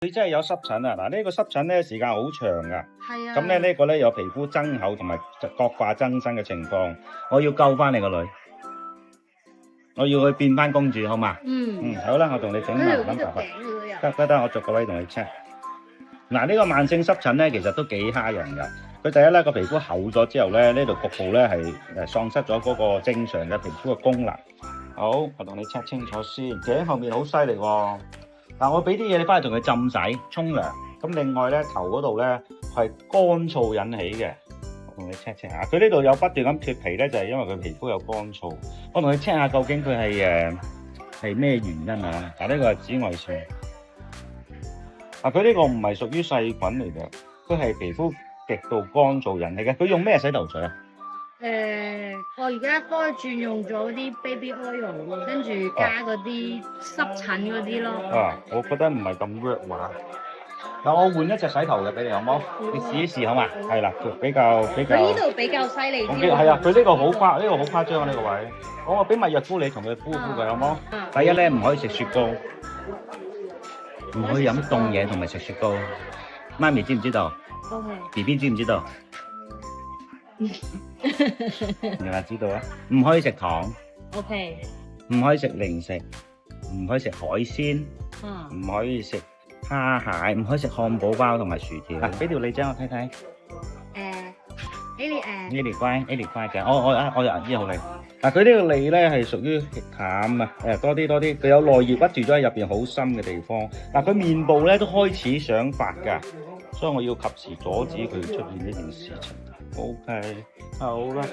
佢真係有濕疹啊！嗱，呢個濕疹咧時間好長㗎。係啊。咁咧呢個咧有皮膚增厚同埋角化增生嘅情況，我要救翻你個女，我要佢變翻公主，好嘛？好啦，我同你整埋諗辦法。得，我逐個位同你 check。嗱，呢個慢性濕疹咧其實都幾蝦人㗎。佢第一咧個皮膚厚咗之後咧，呢度局部咧係喪失咗嗰個正常嘅皮膚嘅功能。好，我同你 check 清楚先。頸後面好犀利喎。嗱，我俾啲嘢你翻去同佢浸洗、沖涼。咁另外咧頭嗰度咧係乾燥引起嘅。我同你 check 下，佢呢度有不斷咁脫皮咧，就係因為佢皮膚有乾燥。我同你 check 下究竟佢係咩原因啊？嗱，呢個係紫外線。佢呢個唔係屬於細菌嚟嘅，佢係皮膚極度乾燥引起嘅。佢用咩洗頭水啊？我而家轉用咗啲 baby oil， 跟住加嗰啲濕疹嗰啲咯。我覺得唔係咁 work 話。嗱，我換一隻洗頭嘅俾你好冇？你試一試好嘛？係啦，比較。佢呢度比較犀利啲。係啊，佢呢個好誇張啊！呢個位，我俾蜜藥敷你同佢敷佢好冇？第一咧唔可以食雪糕，唔可以飲凍嘢同埋食雪糕。媽咪知唔知道 ？BB 知唔知道？你話知道啊？唔可以食糖。OK。唔可以食零食，唔可以食海鮮，唔可以食蝦蟹，唔可以食漢堡包同埋薯條。俾條脷仔我睇睇。Lily 乖嘅，我醫好你。嗱，佢呢個脷咧係屬於淡啊，多啲，佢有內葉屈住咗喺入邊好深嘅地方。嗱，佢面部咧都開始想發㗎，所以我要及時阻止佢出現呢件事情。OK，好啦。